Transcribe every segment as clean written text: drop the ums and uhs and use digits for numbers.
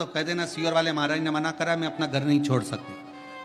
तो कह देना सीवर वाले महाराज ने मना करा, मैं अपना घर नहीं छोड़ सकती।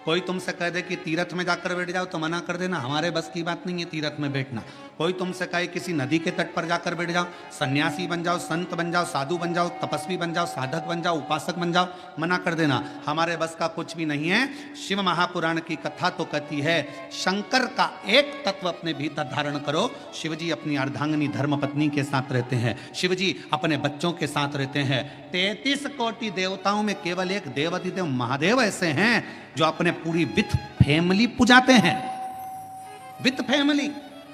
कोई तुमसे कह दे कि तीर्थ में जाकर बैठ जाओ तो मना कर देना, हमारे बस की बात नहीं है तीर्थ में बैठना। कोई तुमसे कहे किसी नदी के तट पर जाकर बैठ जाओ, सन्यासी बन जाओ, संत बन जाओ, साधु बन जाओ, तपस्वी बन जाओ, साधक बन जाओ, उपासक बन जाओ, मना कर देना, हमारे बस का कुछ भी नहीं है। शिव महापुराण की कथा तो कहती है शंकर का एक तत्व अपने भीतर धारण करो। शिवजी अपनी अर्धांगिनी धर्मपत्नी के साथ रहते हैं, शिवजी अपने बच्चों के साथ रहते हैं। 33 कोटि देवताओं में केवल एक देवाधिदेव महादेव ऐसे हैं जो अपने पूरी विथ फैमिली पुजाते हैं। विथ फैमिली,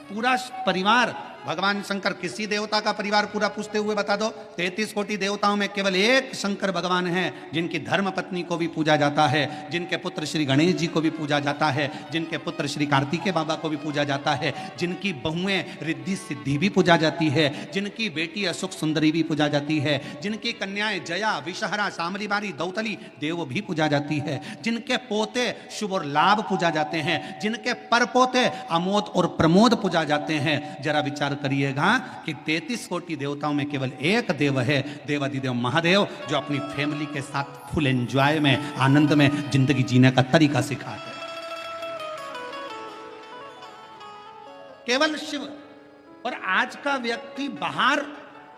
पूरा परिवार। भगवान शंकर, किसी देवता का परिवार पूरा पूछते हुए बता दो। 33 कोटि देवताओं में केवल एक शंकर भगवान हैं जिनकी धर्म पत्नी को भी पूजा जाता है, जिनके पुत्र श्री गणेश जी को भी पूजा जाता है, जिनके पुत्र श्री कार्तिकेय बाबा को भी पूजा जाता है, जिनकी बहुएं रिद्धि सिद्धि भी पूजा जाती है, जिनकी बेटी अशोक सुंदरी भी पूजा जाती है, जिनकी कन्याएं जया, विषहरा, शामली बारी, दौतली देव भी पूजा जाती है, जिनके पोते शुभ और लाभ पूजा जाते हैं, जिनके परपोते अमोद और प्रमोद पूजा जाते हैं। जरा विचार करिएगा कि 33 कोटि देवताओं में केवल एक देव है, देवाधिदेव महादेव, जो अपनी फैमिली के साथ फुल एंजॉय में, आनंद में जिंदगी जीने का तरीका सिखाते हैं। केवल शिव। और आज का व्यक्ति बाहर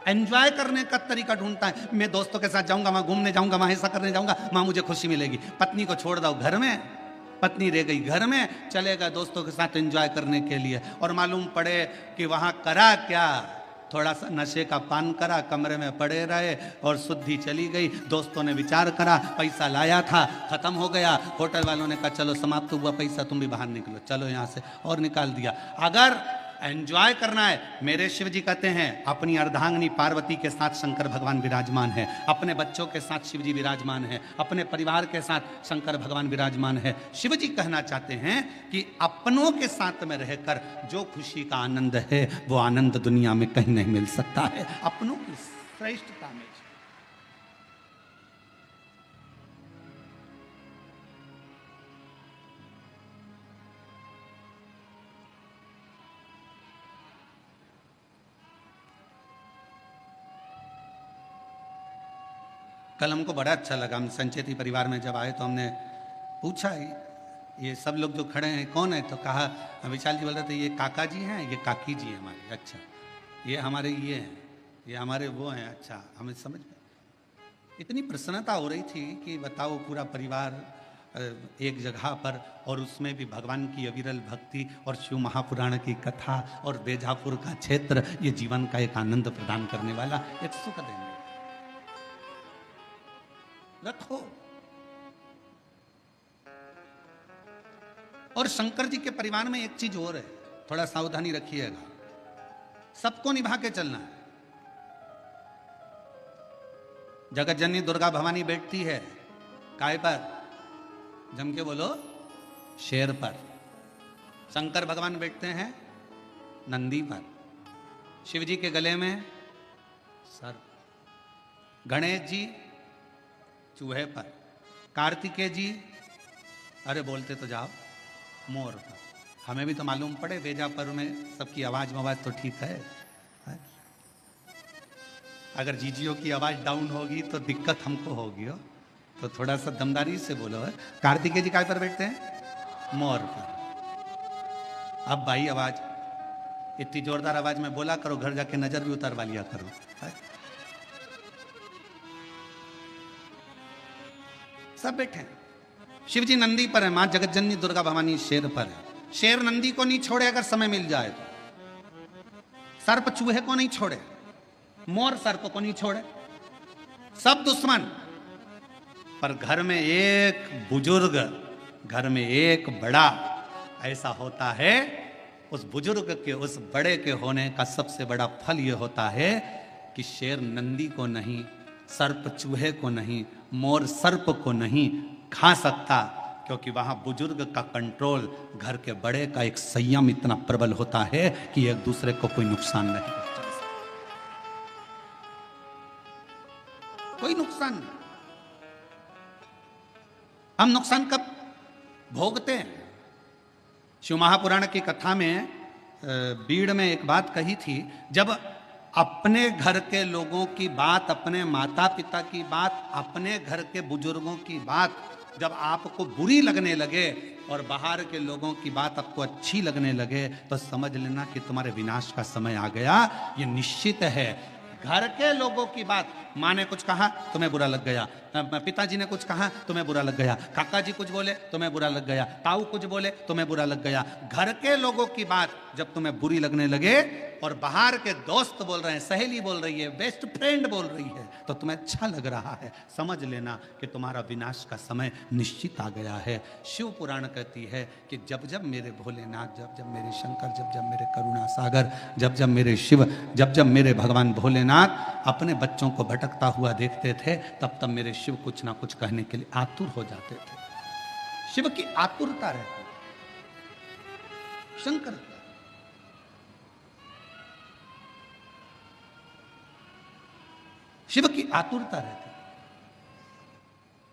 एंजॉय करने का तरीका ढूंढता है। मैं दोस्तों के साथ जाऊंगा, वहां घूमने जाऊंगा, वहां ऐसा करने जाऊंगा, वहां मुझे खुशी मिलेगी। पत्नी को छोड़ दो घर में, पत्नी रह गई घर में, चलेगा दोस्तों के साथ एंजॉय करने के लिए, और मालूम पड़े कि वहां करा क्या, थोड़ा सा नशे का पान करा, कमरे में पड़े रहे और शुद्धि चली गई। दोस्तों ने विचार करा, पैसा लाया था खत्म हो गया, होटल वालों ने कहा चलो समाप्त हुआ पैसा, तुम भी बाहर निकलो, चलो यहाँ से, और निकाल दिया। अगर एंजॉय करना है, मेरे शिव जी कहते हैं अपनी अर्धांगिनी पार्वती के साथ शंकर भगवान विराजमान है, अपने बच्चों के साथ शिव जी विराजमान है, अपने परिवार के साथ शंकर भगवान विराजमान है। शिव जी कहना चाहते हैं कि अपनों के साथ में रहकर जो खुशी का आनंद है वो आनंद दुनिया में कहीं नहीं मिल सकता है। अपनों की श्रेष्ठता में कल हमको बड़ा अच्छा लगा। हम संचेती परिवार में जब आए तो हमने पूछा ये सब लोग जो खड़े हैं कौन है, तो कहा विशाल जी बोल रहे थे ये काका जी हैं, ये काकी जी हैं हमारे। अच्छा, ये हमारे ये हैं, ये हमारे वो हैं। अच्छा, हमें समझ में इतनी प्रसन्नता हो रही थी कि बताओ, पूरा परिवार एक जगह पर, और उसमें भी भगवान की अविरल भक्ति और शिव महापुराण की कथा और बेजापुर का क्षेत्र, ये जीवन का एक आनंद प्रदान करने वाला एक सुख देंगे। रखो। और शंकर जी के परिवार में एक चीज और है, थोड़ा सावधानी रखिएगा, सबको निभा के चलना है। जगत जननी दुर्गा भवानी बैठती है काय पर, जम के बोलो, शेर पर। शंकर भगवान बैठते हैं नंदी पर, शिव जी के गले में सर्प, गणेश जी चूहे पर, कार्तिकेय जी अरे बोलते तो जाओ मोर पर। हमें भी तो मालूम पड़े, बेजापुर में सबकी आवाज तो ठीक है। अगर जीजियों की आवाज डाउन होगी तो दिक्कत हमको होगी हो, तो थोड़ा सा दमदारी से बोलो है। कार्तिकेय जी काय पर बैठते हैं? मोर पर। अब भाई आवाज इतनी जोरदार आवाज में बोला करो, घर जाके नजर भी उतारवा लिया करो। सब बैठे हैं। शिव जी नंदी पर है, मां जगत जननी दुर्गा भवानी शेर पर है। शेर नंदी को नहीं छोड़े अगर समय मिल जाए तो, सर्प चूहे को नहीं छोड़े, मोर सर्प को नहीं छोड़े, सब दुश्मन। पर घर में एक बुजुर्ग, घर में एक बड़ा ऐसा होता है, उस बुजुर्ग के, उस बड़े के होने का सबसे बड़ा फल यह होता है कि शेर नंदी को नहीं, सर्प चूहे को नहीं, मोर सर्प को नहीं खा सकता, क्योंकि वहां बुजुर्ग का कंट्रोल, घर के बड़े का एक संयम इतना प्रबल होता है कि एक दूसरे को कोई नुकसान नहीं पहुंचा सकता। कोई नुकसान नहीं। हम नुकसान कब भोगते हैं? शिव महापुराण की कथा में बीड़ में एक बात कही थी, जब अपने घर के लोगों की बात, अपने माता पिता की बात, अपने घर के बुजुर्गों की बात जब आपको बुरी लगने लगे और बाहर के लोगों की बात आपको अच्छी लगने लगे, तो समझ लेना कि तुम्हारे विनाश का समय आ गया। ये निश्चित है। घर के लोगों की बात, माँ ने कुछ कहा तुम्हें बुरा लग गया, पिताजी ने कुछ कहा तुम्हें बुरा लग गया, काका जी कुछ बोले तुम्हें बुरा लग गया, ताऊ कुछ बोले तुम्हें बुरा लग गया। घर के लोगों की बात जब तुम्हें बुरी लगने लगे और बाहर के दोस्त बोल रहे हैं, सहेली बोल रही है, बेस्ट फ्रेंड बोल रही है, तो तुम्हें अच्छा लग रहा है, समझ लेना कि तुम्हारा विनाश का समय निश्चित आ गया है। शिव पुराण कहती है कि जब जब मेरे भोलेनाथ, जब जब मेरे शंकर, जब जब मेरे करुणा सागर, जब जब मेरे शिव, जब जब मेरे भगवान भोलेनाथ अपने बच्चों को भटकता हुआ देखते थे, तब तब मेरे शिव कुछ ना कुछ कहने के लिए आतुर हो जाते थे। शिव की आतुरता रहती, शंकर शिव की आतुरता रहती,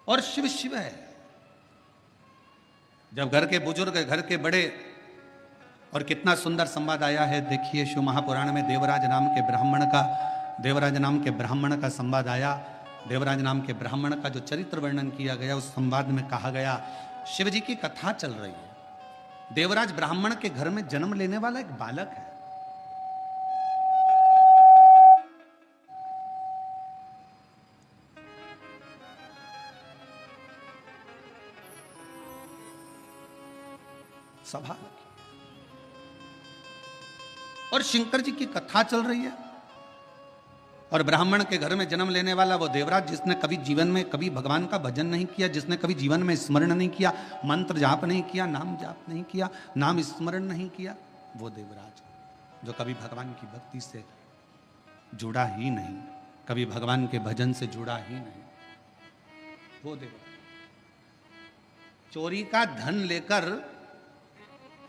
और शिव शिव है। जब घर के बुजुर्ग, घर के बड़े, और कितना सुंदर संवाद आया है, देखिए शिव महापुराण में देवराज नाम के ब्राह्मण का संवाद आया। देवराज नाम के ब्राह्मण का जो चरित्र वर्णन किया गया, उस संवाद में कहा गया, शिव जी की कथा चल रही है। देवराज ब्राह्मण के घर में जन्म लेने वाला एक बालक है। सभा और शंकर जी की कथा चल रही है, और ब्राह्मण के घर में जन्म लेने वाला वो देवराज, जिसने कभी जीवन में कभी भगवान का भजन नहीं किया, जिसने कभी जीवन में स्मरण नहीं किया, मंत्र जाप नहीं किया, नाम जाप नहीं किया, नाम स्मरण नहीं किया, वो देवराज जो कभी भगवान की भक्ति से जुड़ा ही नहीं, कभी भगवान के भजन से जुड़ा ही नहीं, वो देवराज चोरी का धन लेकर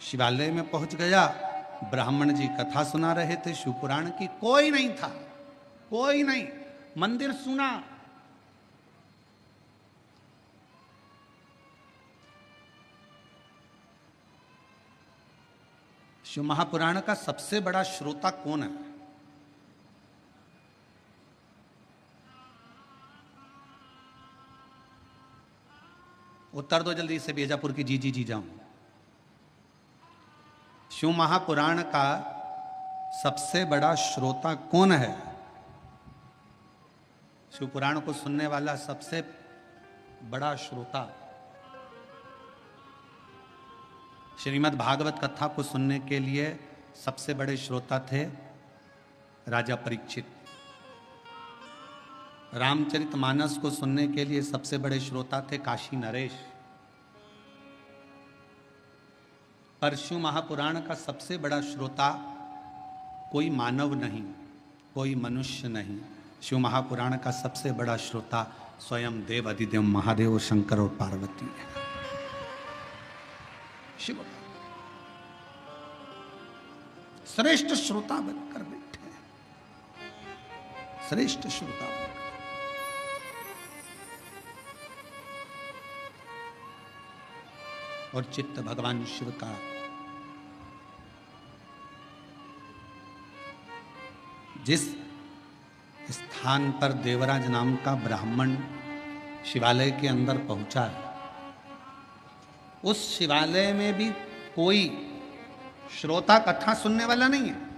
शिवालय में पहुंच गया। ब्राह्मण जी कथा सुना रहे थे शिव पुराण की, कोई नहीं था, कोई नहीं, मंदिर सुना। शिव महापुराण का सबसे बड़ा श्रोता कौन है? उत्तर दो जल्दी से, बीजापुर की जी जी जाऊं। शिव महापुराण का सबसे बड़ा श्रोता कौन है? शिव पुराण को सुनने वाला सबसे बड़ा श्रोता, श्रीमद् भागवत कथा को सुनने के लिए सबसे बड़े श्रोता थे राजा परीक्षित। रामचरितमानस को सुनने के लिए सबसे बड़े श्रोता थे काशी नरेश। पर शिव महापुराण का सबसे बड़ा श्रोता कोई मानव नहीं, कोई मनुष्य नहीं। शिव महापुराण का सबसे बड़ा श्रोता स्वयं देव अधिदेव महादेव शंकर और पार्वती है। शिव श्रेष्ठ श्रोता बनकर बैठे हैं, श्रेष्ठ श्रोता बनकर। और चित्त भगवान शिव का जिस स्थान पर देवराज नाम का ब्राह्मण शिवालय के अंदर पहुंचा है, उस शिवालय में भी कोई श्रोता कथा सुनने वाला नहीं है।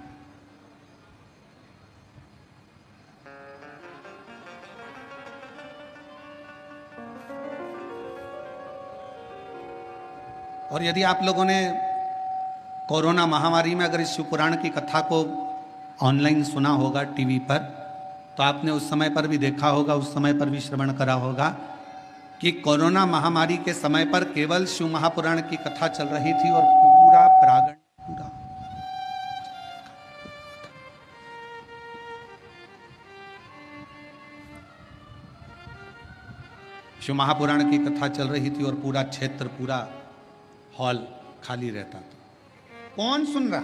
और यदि आप लोगों ने कोरोना महामारी में अगर इस शिव पुराण की कथा को ऑनलाइन सुना होगा टीवी पर, तो आपने उस समय पर भी देखा होगा, उस समय पर भी श्रवण करा होगा कि कोरोना महामारी के समय पर केवल शिव महापुराण की कथा चल रही थी और पूरा प्रांगण पूरा शिव महापुराण की कथा चल रही थी और पूरा क्षेत्र, पूरा हॉल खाली रहता था। कौन सुन रहा?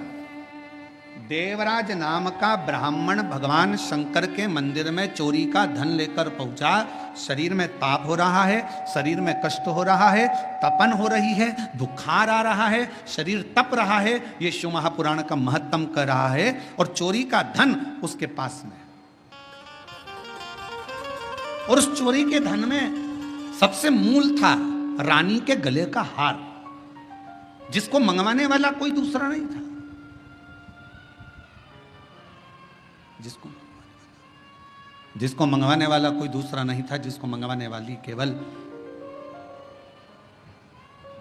देवराज नाम का ब्राह्मण भगवान शंकर के मंदिर में चोरी का धन लेकर पहुंचा। शरीर में ताप हो रहा है, शरीर में कष्ट हो रहा है, तपन हो रही है, बुखार आ रहा है, शरीर तप रहा है। ये शिव महापुराण का महत्तम कर रहा है और चोरी का धन उसके पास में। और उस चोरी के धन में सबसे मूल था रानी के गले का हार, जिसको मंगवाने वाला कोई दूसरा नहीं था। जिसको मंगवाने वाला कोई दूसरा नहीं था, जिसको मंगवाने वाली केवल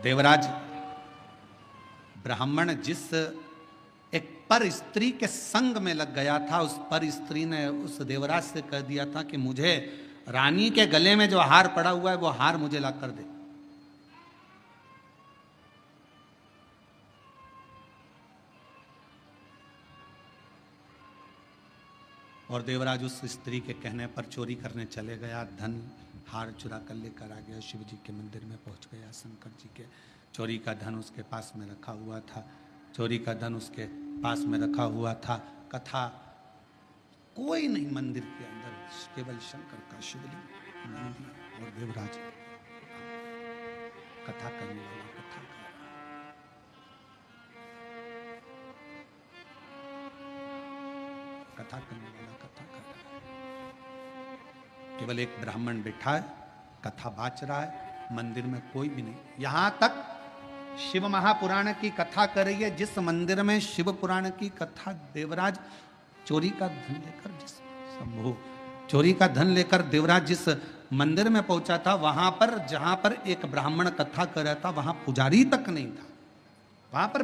देवराज ब्राह्मण जिस एक पर स्त्री के संग में लग गया था, उस पर स्त्री ने उस देवराज से कह दिया था कि मुझे रानी के गले में जो हार पड़ा हुआ है वो हार मुझे ला कर दे। और देवराज उस स्त्री के कहने पर चोरी करने चले गया, धन हार चुरा कर लेकर आ गया, शिव जी के मंदिर में पहुंच गया। शंकर जी के चोरी का धन उसके पास में रखा हुआ था, चोरी का धन उसके पास में रखा हुआ था। कथा कोई नहीं मंदिर के अंदर, केवल शंकर का शिवलिंग, नंदी और देवराज। कथा करने वाला कथा कर, कथा करने वाला कथा कर रहा है। केवल एक ब्राह्मण बैठा है, कथा बाच रहा है, मंदिर में कोई भी नहीं। यहां तक शिव महापुराण की कथा कर रही है, जिस मंदिर में शिव पुराण की कथा देवराज चोरी का धन लेकर, जिस शंभु चोरी का धन लेकर देवराज जिस मंदिर में पहुंचा था, वहां पर जहां पर एक ब्राह्मण कथा कर रहा था, वहां पुजारी तक नहीं था। वहां पर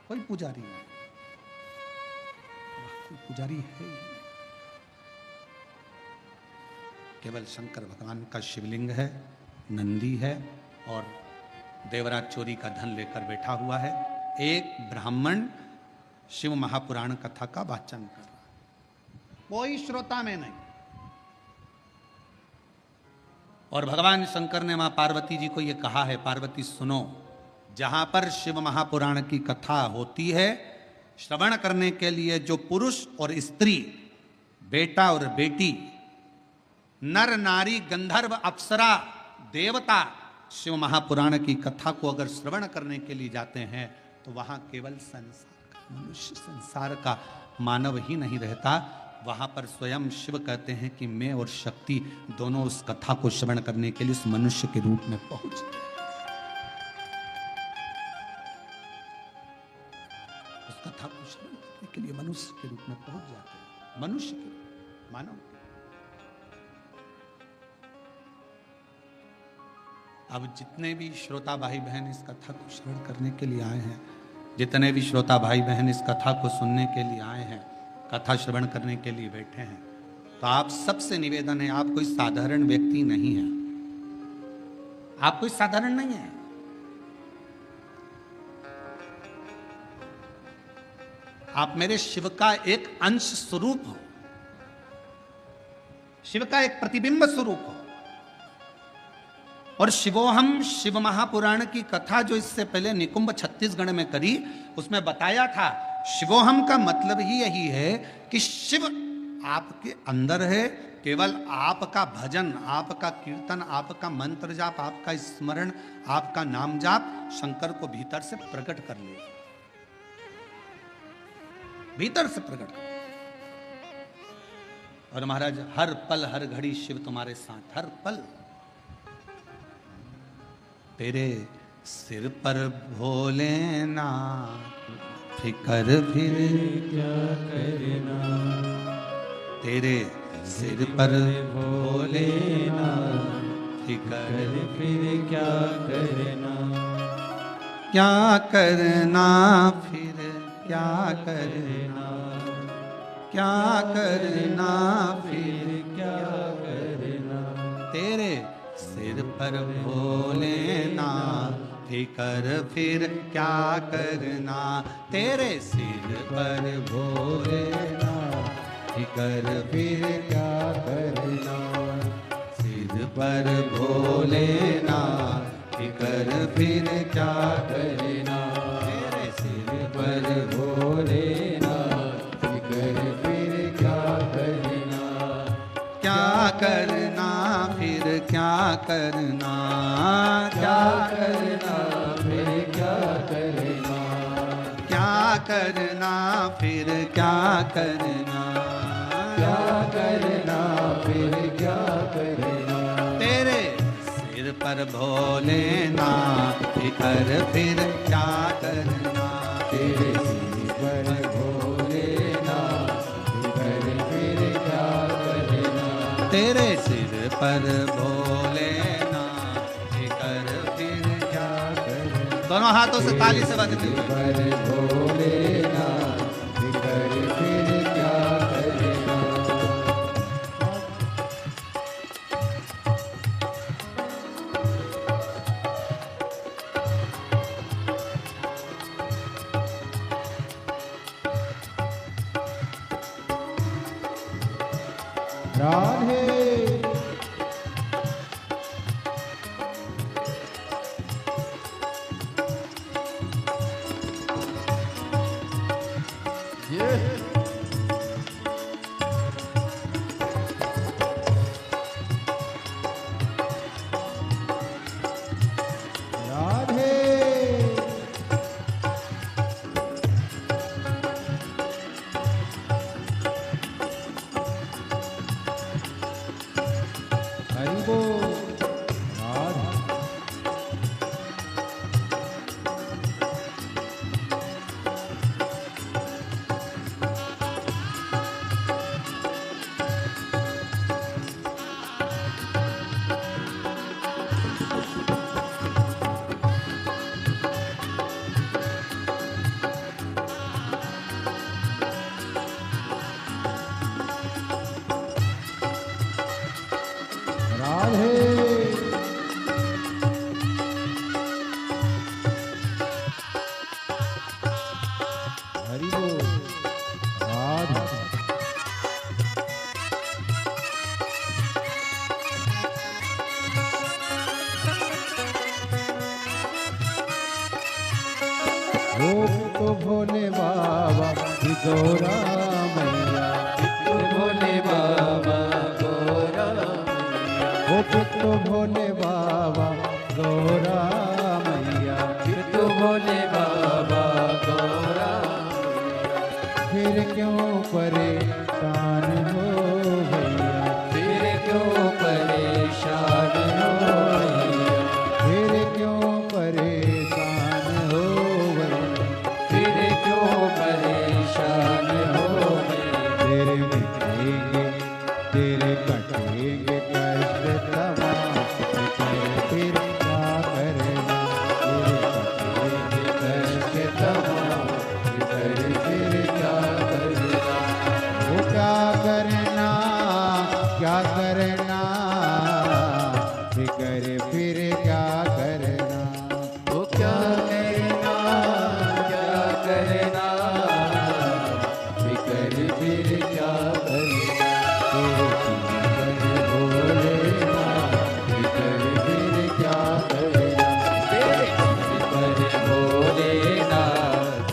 कोई पुजारी नहीं, पुजारी है। केवल शंकर भगवान का शिवलिंग है, नंदी है और देवराज चोरी का धन लेकर बैठा हुआ है। एक ब्राह्मण शिव महापुराण कथा का वाचन कर रहा है, कोई श्रोता में नहीं। और भगवान शंकर ने मां पार्वती जी को यह कहा है, पार्वती सुनो, जहां पर शिव महापुराण की कथा होती है, श्रवण करने के लिए जो पुरुष और स्त्री, बेटा और बेटी, नर नारी, गंधर्व, अप्सरा, देवता शिव महापुराण की कथा को अगर श्रवण करने के लिए जाते हैं, तो वहां केवल संसार का मनुष्य, संसार का मानव ही नहीं रहता। वहां पर स्वयं शिव कहते हैं कि मैं और शक्ति दोनों उस कथा को श्रवण करने के लिए उस मनुष्य के रूप में पहुंच गए। कथा को श्रवण करने के लिए मनुष्य के रूप में पहुंच जाते हैं, मनुष्य के रूप, मानव। अब जितने भी श्रोता भाई बहन इस कथा को श्रवण करने के लिए आए हैं, जितने भी श्रोता भाई बहन इस कथा को सुनने के लिए आए हैं, कथा श्रवण करने के लिए बैठे हैं, तो आप सबसे निवेदन है, आप कोई साधारण व्यक्ति नहीं है, आप कोई साधारण नहीं है। आप मेरे शिव का एक अंश स्वरूप हो, शिव का एक प्रतिबिंब स्वरूप हो। और शिवोहम शिव महापुराण की कथा जो इससे पहले निकुंभ छत्तीसगढ़ में करी, उसमें बताया था शिवोहम का मतलब ही यही है कि शिव आपके अंदर है। केवल आपका भजन, आपका कीर्तन, आपका मंत्र जाप, आपका स्मरण, आपका नाम जाप शंकर को भीतर से प्रकट कर ले, भीतर से प्रकट कर। और महाराज हर पल हर घड़ी शिव तुम्हारे साथ, हर पल। तेरे सिर पर भोलेनाथ फिकर फिर क्या करना, तेरे सिर पर भोलेनाथ फिकर फिर क्या करना, क्या करना फिर क्या करना, क्या करना फिर क्या करना, तेरे सिर पर भोलेनाथ फिकर फिर क्या करना, तेरे सिर पर भोलेनाथ फिकर फिर क्या करना, सिर पर भोलेनाथ फिकर फिर क्या करना, तेरे सिर पर भोलेनाथ करना फिर क्या करना, क्या करना फिर क्या करना, क्या करना फिर क्या करना, क्या करना फिर क्या करना। तेरे सिर पर भोलेनाथ कर फिर क्या करना, तेरे सिर पर भोलेनाथ कर फिर क्या करना, तेरे सिर पर भोलेनाथ कर फिर क्या करना। दोनों हाथों से ताली से बजते हुए पर भोलेनाथ कर फिर क्या करना। राधे राधे हरि बोल राधे। राधे हरि बोल राधे। ओ तो भोले बाबा गौरा मैया, तो भोले बाबा गौरा मैया, ओ तो भोले बाबा गौरा मैया, तो भोले बाबा गौरा मैया। फिर क्यों परेशान हो भैया, फिर क्यों परेशान हो भैया, फिर क्यों परेशान हो भैया, फिर क्यों परेशान हो भैया। तेरे मिटेंगे तेरे कटेंगे कष्ट तमाम, फिर क्या करना, तेरे कटेंगे कष्ट तमाम, फिर क्या करना। वो क्या करना क्या करना, फिकर फिर क्या करना। वो क्या करना क्या करना, फिकर फिर क्या करना। तेरे सिर पर भोलेनाथ फिकर फिर क्या करना, तेरे सिर पर भोलेनाथ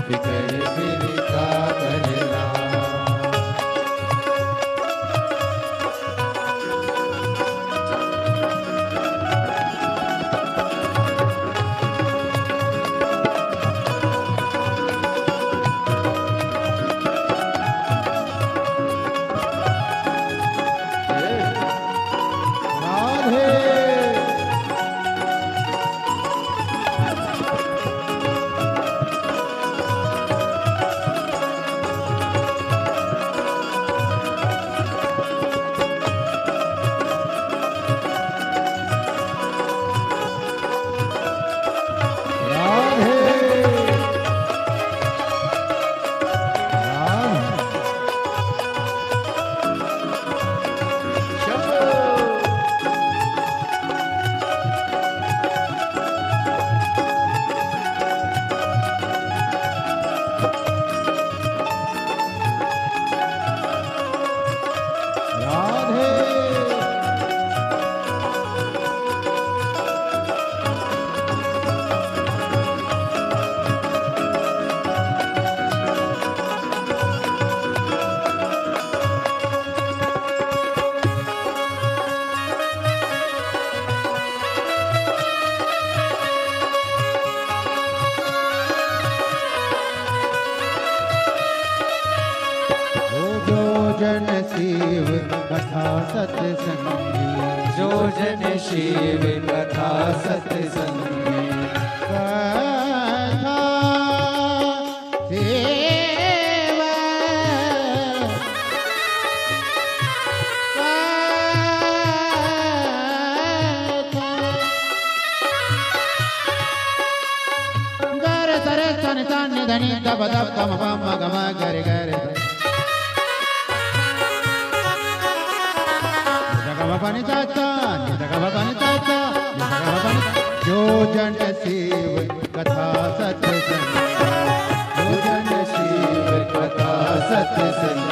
फिकर फिर क्या करना। शिव कथा सत्संगी कथा शिव गर सरे सन सन धनी तब तब तम पम गम गर गर भगवान चाचा भगवान चाचा जो जन शिव कथा सत्संग जो जन शिव कथा सत्संग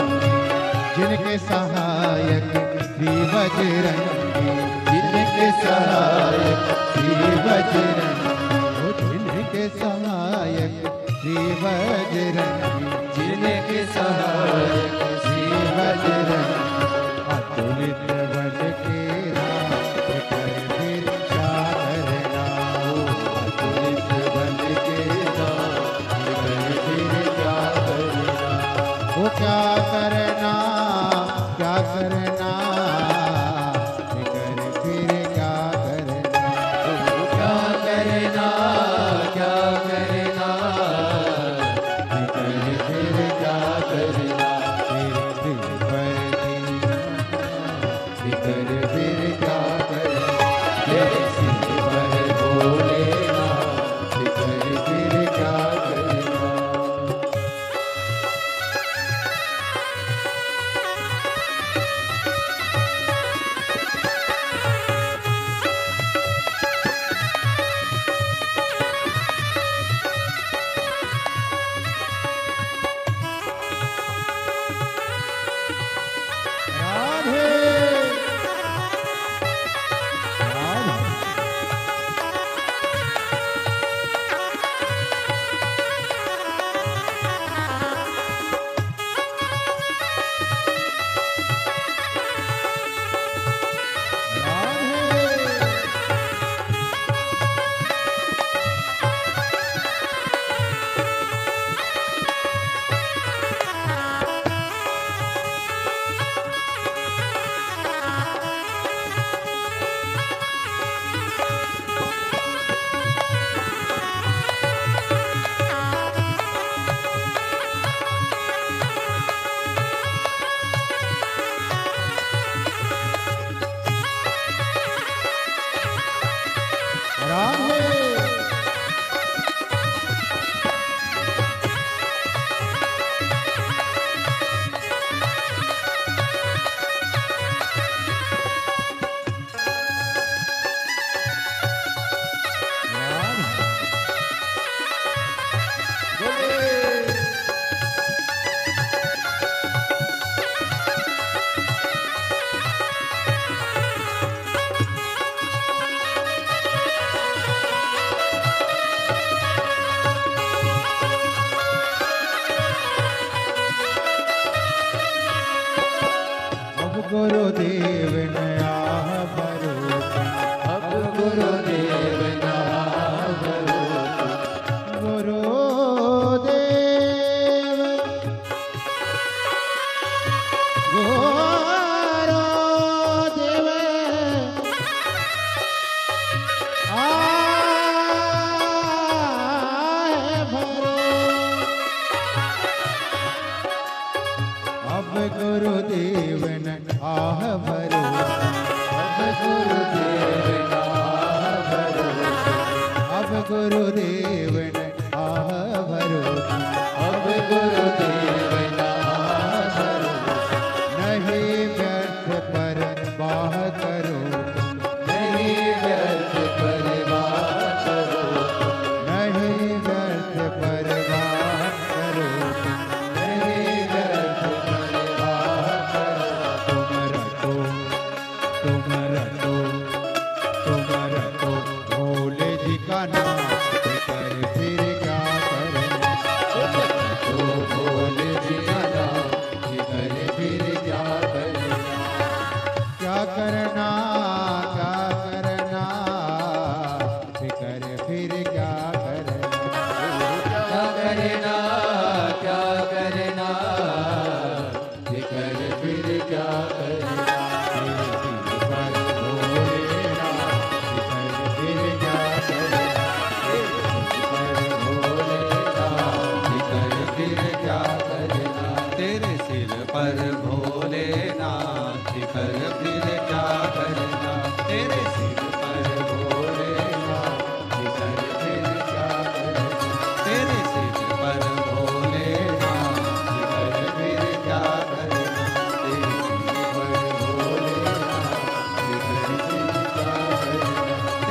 जिनके सहायक श्री बजरंगी जिनके सहायक श्री बजरंगी जिनके सहायक श्री बजरंगी जिनके सहायक श्री बजरंगी अतुलित बल के राम कर फिर क्या करना अतुलित बल के राम कर फिर क्या करना वो क्या करना क्या करना कर फिर क्या करना वो क्या करना क्या करना कर फिर क्या करना फिर पर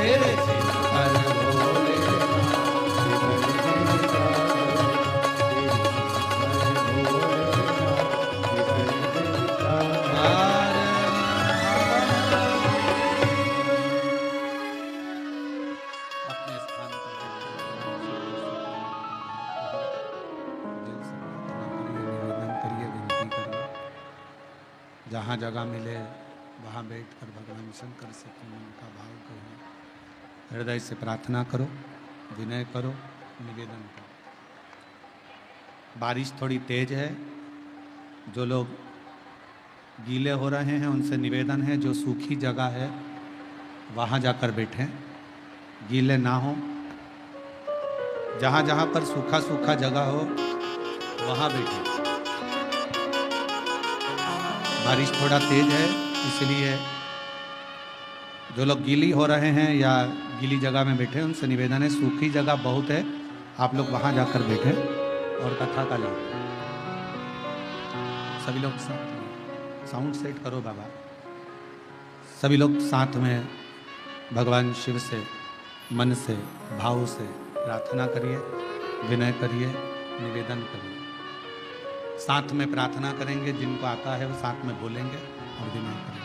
हर भोले अपने स्थान पर दिल से प्रार्थना करिए, निवेदन करिए, विनती करिए। जहाँ जगह मिले वहाँ बैठकर भगवान शंकर से अपने मन का भाव कहिए, हृदय से प्रार्थना करो, विनय करो, निवेदन करो। बारिश थोड़ी तेज है, जो लोग गीले हो रहे हैं उनसे निवेदन है जो सूखी जगह है वहाँ जाकर बैठें, गीले ना हो। जहाँ जहाँ पर सूखा सूखा जगह हो वहाँ बैठें। बारिश थोड़ा तेज है, इसलिए जो लोग गीली हो रहे हैं या गीली जगह में बैठे उनसे निवेदन है, सूखी जगह बहुत है, आप लोग वहाँ जाकर बैठे और कथा का लाभ। सभी लोग साउंड सेट करो बाबा। सभी लोग साथ में भगवान शिव से मन से भाव से प्रार्थना करिए, विनय करिए, निवेदन करिए। साथ में प्रार्थना करेंगे, जिनको आता है वो साथ में बोलेंगे और विनय करेंगे।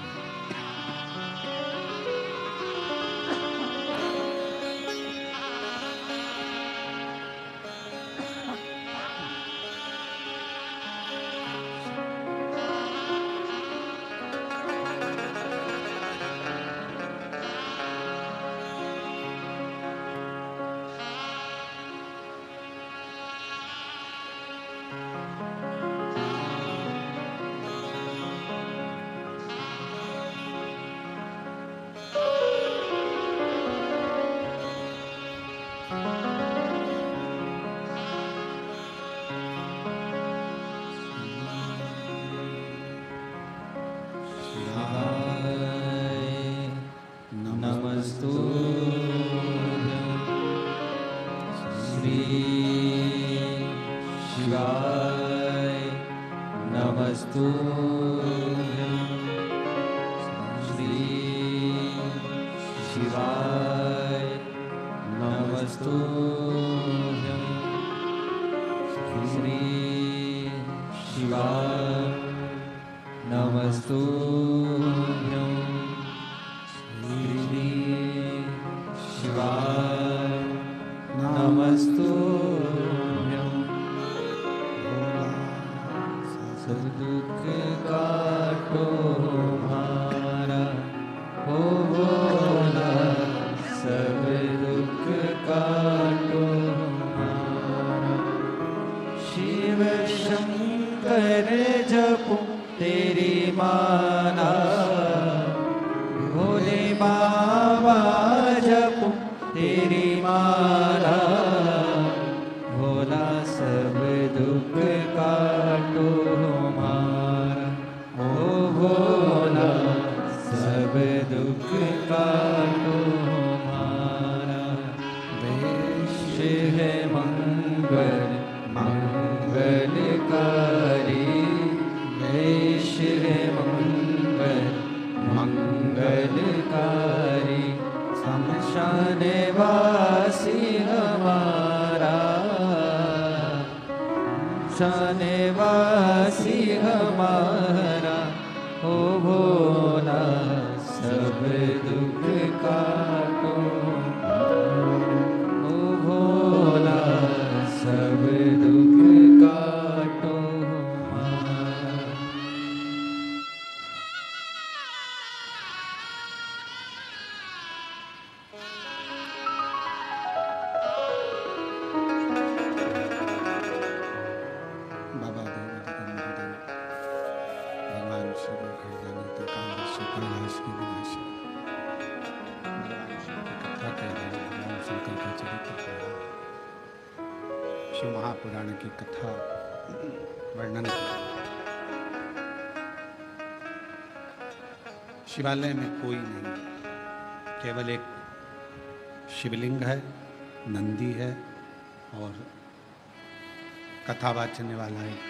शिव महापुराण की कथा वर्णन किया। शिवालय में कोई नहीं, केवल एक शिवलिंग है, नंदी है और कथा वाचने वाला एक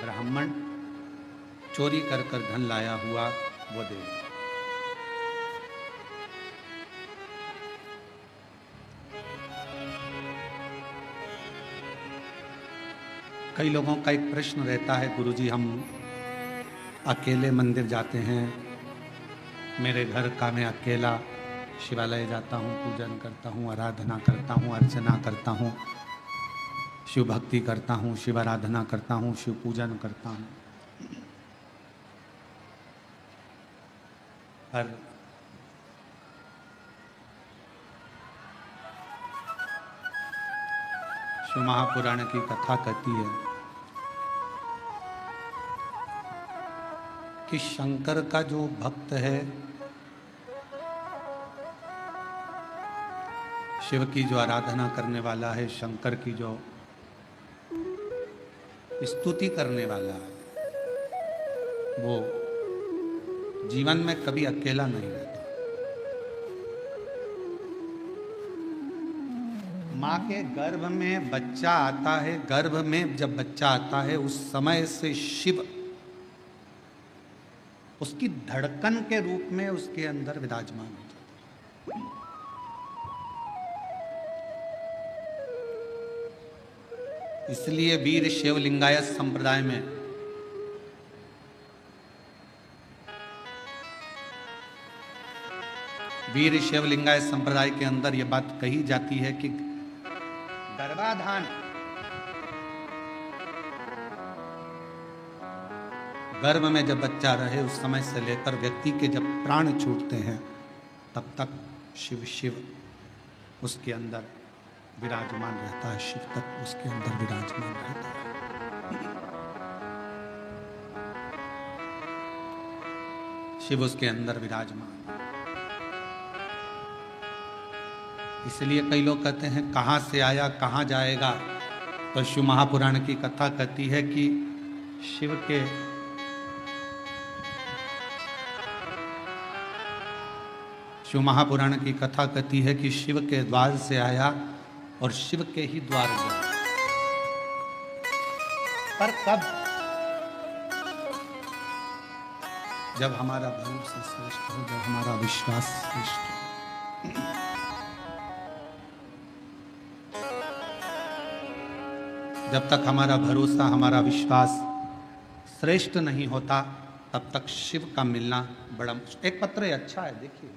ब्राह्मण चोरी कर कर धन लाया हुआ वो देव। कई लोगों का एक प्रश्न रहता है, गुरुजी हम अकेले मंदिर जाते हैं, मेरे घर का मैं अकेला शिवालय जाता हूँ, पूजन करता हूँ, आराधना करता हूँ, अर्चना करता हूँ, शिव भक्ति करता हूँ, शिव आराधना करता हूँ, शिव पूजन करता हूँ, पर शिव महापुराण की कथा कहती है कि शंकर का जो भक्त है, शिव की जो आराधना करने वाला है, शंकर की जो स्तुति करने वाला है, वो जीवन में कभी अकेला नहीं रहता। माँ के गर्भ में बच्चा आता है, गर्भ में जब बच्चा आता है उस समय से शिव उसकी धड़कन के रूप में उसके अंदर विराजमान हो जाता है। इसलिए वीर शिवलिंगायत संप्रदाय में वीर शिवलिंगायत संप्रदाय के अंदर यह बात कही जाती है कि गर्भाधान गर्भ में जब बच्चा रहे उस समय से लेकर व्यक्ति के जब प्राण छूटते हैं तब तक शिव शिव उसके अंदर विराजमान रहता है, शिव तत्व उसके अंदर विराजमान रहता है। शिव उसके अंदर विराजमान। इसलिए कई लोग कहते हैं कहां से आया कहां जाएगा, तो शिव महापुराण की कथा कहती है कि शिव के शिव महापुराण की कथा कहती है कि शिव के द्वार से आया और शिव के ही द्वार गया। पर कब? जब हमारा भरोसा श्रेष्ठ हो, जब हमारा विश्वास श्रेष्ठ हो। जब तक हमारा भरोसा हमारा विश्वास श्रेष्ठ नहीं होता तब तक शिव का मिलना बड़ा मुश्किल। एक पत्र अच्छा है, देखिए।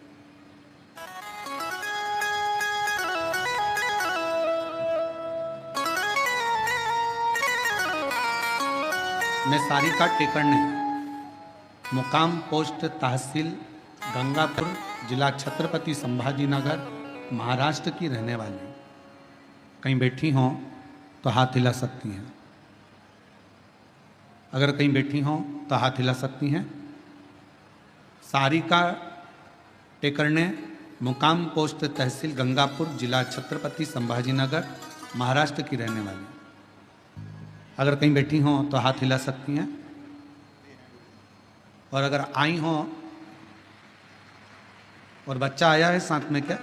मैं सारिका टेकरने, मुकाम पोस्ट तहसील गंगापुर, जिला छत्रपति संभाजी नगर, महाराष्ट्र की रहने वाली। कहीं बैठी हों तो हाथ हिला सकती हैं। अगर कहीं बैठी हों तो हाथ हिला सकती हैं। सारिका टेकरने, मुकाम पोस्ट तहसील गंगापुर, जिला छत्रपति संभाजी नगर, महाराष्ट्र की रहने वाली। अगर कहीं बैठी हों तो हाथ हिला सकती हैं। और अगर आई हों और बच्चा आया है साथ में क्या?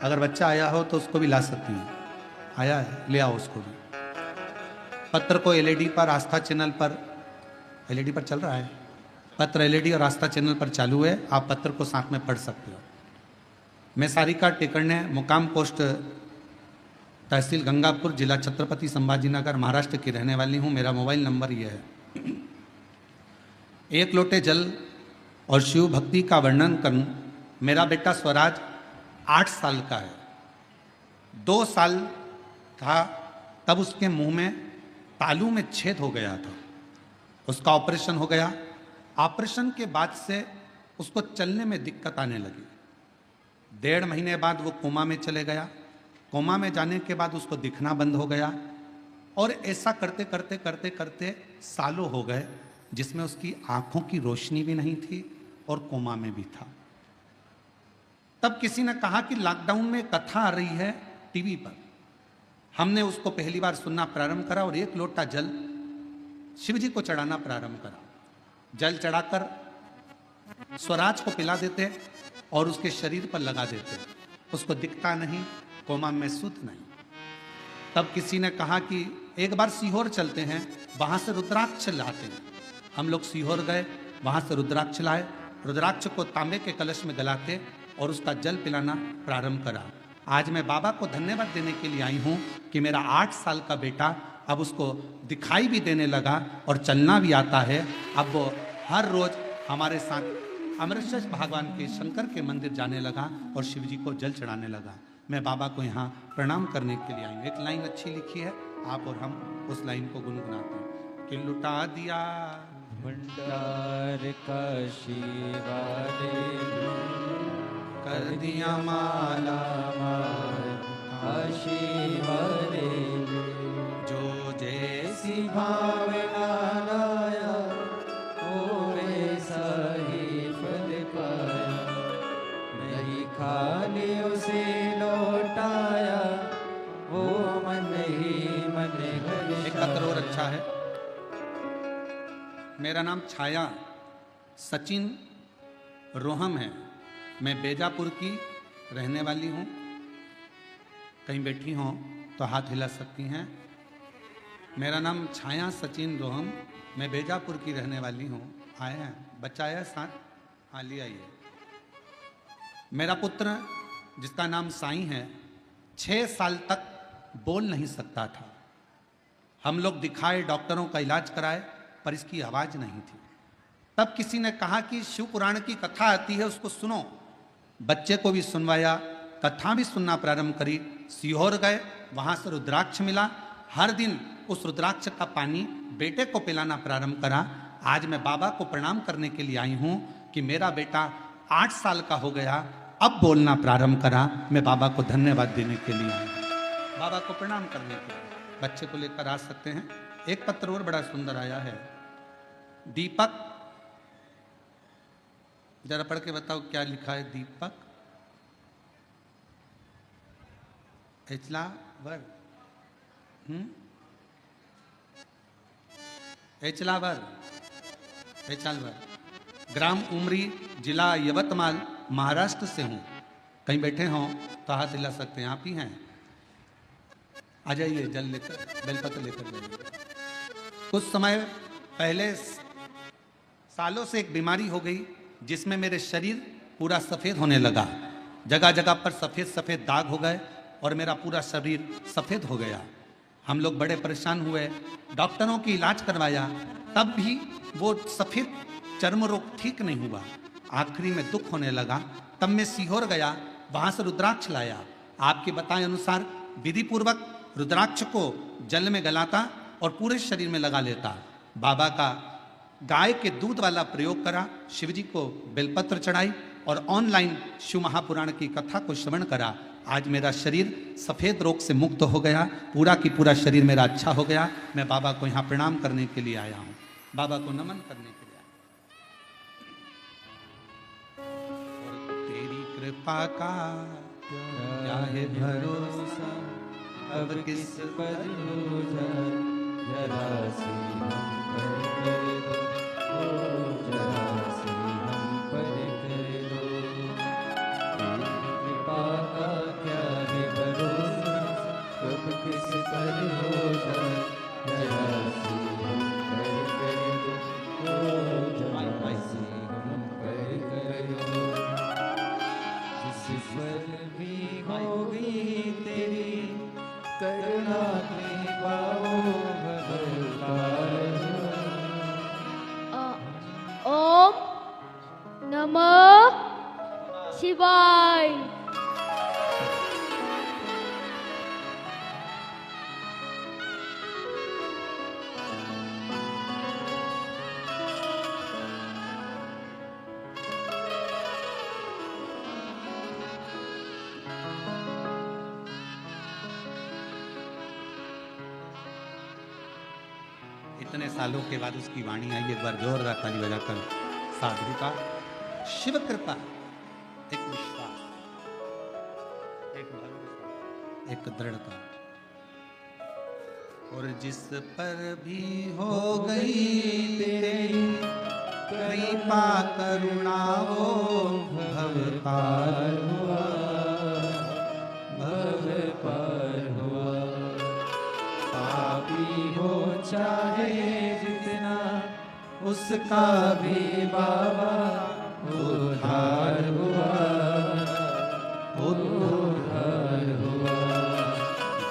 अगर बच्चा आया हो तो उसको भी ला सकती हैं। आया है, ले आओ उसको भी। पत्र को एलईडी पर, आस्था चैनल पर, एलईडी पर चल रहा है पत्र, एलईडी और आस्था चैनल पर चालू है। आप पत्र को साथ में पढ़ सकते हो। मैं सारिका टेकरने, मुकाम पोस्ट तहसील गंगापुर, जिला छत्रपति संभाजी नगर, महाराष्ट्र की रहने वाली हूँ। मेरा मोबाइल नंबर यह है। एक लोटे जल और शिव भक्ति का वर्णन करूं। मेरा बेटा स्वराज 8 साल का है। 2 साल था तब उसके मुंह में तालू में छेद हो गया था। उसका ऑपरेशन हो गया। ऑपरेशन के बाद से उसको चलने में दिक्कत आने लगी। 1.5 महीने बाद वो कोमा में चले गया। कोमा में जाने के बाद उसको दिखना बंद हो गया। और ऐसा करते करते करते करते सालों हो गए जिसमें उसकी आंखों की रोशनी भी नहीं थी और कोमा में भी था। तब किसी ने कहा कि लॉकडाउन में कथा आ रही है टीवी पर। हमने उसको पहली बार सुनना प्रारंभ करा और 1 लोटा जल शिव जी को चढ़ाना प्रारंभ करा। जल चढ़ाकर स्वराज को पिला देते और उसके शरीर पर लगा देते। उसको दिखता नहीं, कोमा में सुध नहीं। तब किसी ने कहा कि एक बार सीहोर चलते हैं, वहां से रुद्राक्ष लाते हैं। हम लोग सीहोर गए, वहां से रुद्राक्ष लाए। रुद्राक्ष को तांबे के कलश में गलाते और उसका जल पिलाना प्रारंभ करा। आज मैं बाबा को धन्यवाद देने के लिए आई हूँ कि मेरा 8 साल का बेटा अब उसको दिखाई भी देने लगा और चलना भी आता है। अब वो हर रोज हमारे साथ अमृतसर भगवान के शंकर के मंदिर जाने लगा और शिव जी को जल चढ़ाने लगा। मैं बाबा को यहाँ प्रणाम करने के लिए आई हूँ। एक लाइन अच्छी लिखी है, आप और हम उस लाइन को गुनगुनाते हैं कि लुटा दिया भंडार का शिवाले कर दिया माला आशीवाले जो जैसी भावना लाया वो वैसा ही फल पाया, नहीं खाली उसे लौटाया वो मन ही मन एक पत्र और अच्छा है। मेरा नाम छाया सचिन रोहम है। मैं बेजापुर की रहने वाली हूँ। कहीं बैठी हों तो हाथ हिला सकती हैं। मेरा नाम छाया सचिन रोहम, मैं बेजापुर की रहने वाली हूँ। आए हैं बच्चा आया साथ, हाँ ले आइए। मेरा पुत्र जिसका नाम साईं है 6 साल तक बोल नहीं सकता था। हम लोग दिखाए, डॉक्टरों का इलाज कराए, पर इसकी आवाज नहीं थी। तब किसी ने कहा कि शिव पुराण की कथा आती है उसको सुनो। बच्चे को भी सुनवाया, कथा भी सुनना प्रारंभ करी। सीहोर गए, वहां से रुद्राक्ष मिला। हर दिन उस रुद्राक्ष का पानी बेटे को पिलाना प्रारंभ करा। आज मैं बाबा को प्रणाम करने के लिए आई हूं कि मेरा बेटा 8 साल का हो गया, अब बोलना प्रारंभ करा। मैं बाबा को धन्यवाद देने के लिए आई हूं, बाबा को प्रणाम करने के लिए। बच्चे को लेकर आ सकते हैं। एक पत्र और बड़ा सुंदर आया है। दीपक, जरा पढ़ के बताओ क्या लिखा है। दीपक एचलावर, एचलावर, ग्राम उमरी, जिला यवतमाल, महाराष्ट्र से हूं। कहीं बैठे हों तो हाथ हिला सकते हैं, आप ही हैं। आ जाइए, जल लेकर, बेलपत्र लेकर जाइए। कुछ समय पहले सालों से एक बीमारी हो गई जिसमें मेरे शरीर पूरा सफ़ेद होने लगा। जगह जगह पर सफ़ेद सफ़ेद दाग हो गए और मेरा पूरा शरीर सफ़ेद हो गया। हम लोग बड़े परेशान हुए, डॉक्टरों की इलाज करवाया, तब भी वो सफ़ेद चर्म रोग ठीक नहीं हुआ। आखिरी में दुख होने लगा। तब मैं सीहोर गया, वहाँ से रुद्राक्ष लाया। आपके बताए अनुसार विधि पूर्वक रुद्राक्ष को जल में गलाता और पूरे शरीर में लगा लेता। बाबा का गाय के दूध वाला प्रयोग करा, शिवजी को बेलपत्र चढ़ाई और ऑनलाइन शिव महापुराण की कथा को श्रवण करा। आज मेरा शरीर सफ़ेद रोग से मुक्त हो गया, पूरा की पूरा शरीर मेरा अच्छा हो गया। मैं बाबा को यहाँ प्रणाम करने के लिए आया हूँ, बाबा को नमन करने के लिए आया। और तेरी कृपा का क्या है भरोसा, अब किस पर भरोसा, जरा सी हम पर कर दो, ओ जरा सी हम पर कर दो। तेरी कृपा का क्या है भरोसा, अब किस पर भरोसा, जरा सी हम पर कर दो, ओ जरा सी हम पर कर दो। जिस पर भी होगी तेरी करुणा कृपा ओम नमः शिवाय। इतने सालों के बाद उसकी वाणी आई। एक बार जोरदार ताली बजाकर साधु का शिव कृपा, एक विश्वास, एक भरोसा, एक दृढ़ता। और जिस पर भी हो गई तेरी कृपा करुणा वो भव पार हुआ, भव पार हुआ। पापी हो चाहे जितना, उसका भी बाबा उद्धार हुआ, उद्धार हुआ।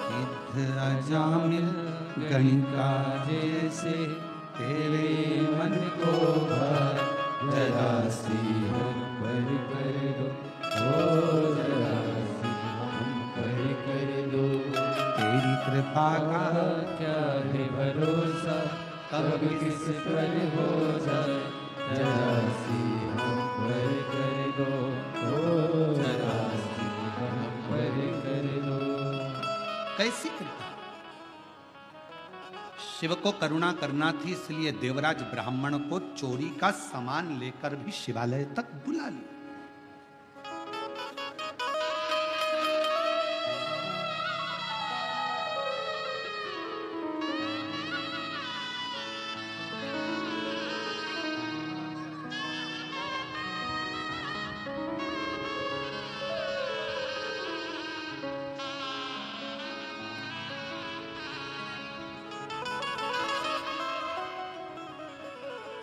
गिद्ध अजामिल कणिका जैसे तेरे मन को भाए, जरा सी हम पर कर दो, ओ जरा सी हम पर कर दो। तेरी कृपा का क्या है भरोसा, कब किस पर हो जाए, जरा सी हम पर कर दो, ओ जरा सी हम पर कर दो। कैसी कृपा। शिव को करुणा करना थी, इसलिए देवराज ब्राह्मण को चोरी का सामान लेकर भी शिवालय तक बुला लिया।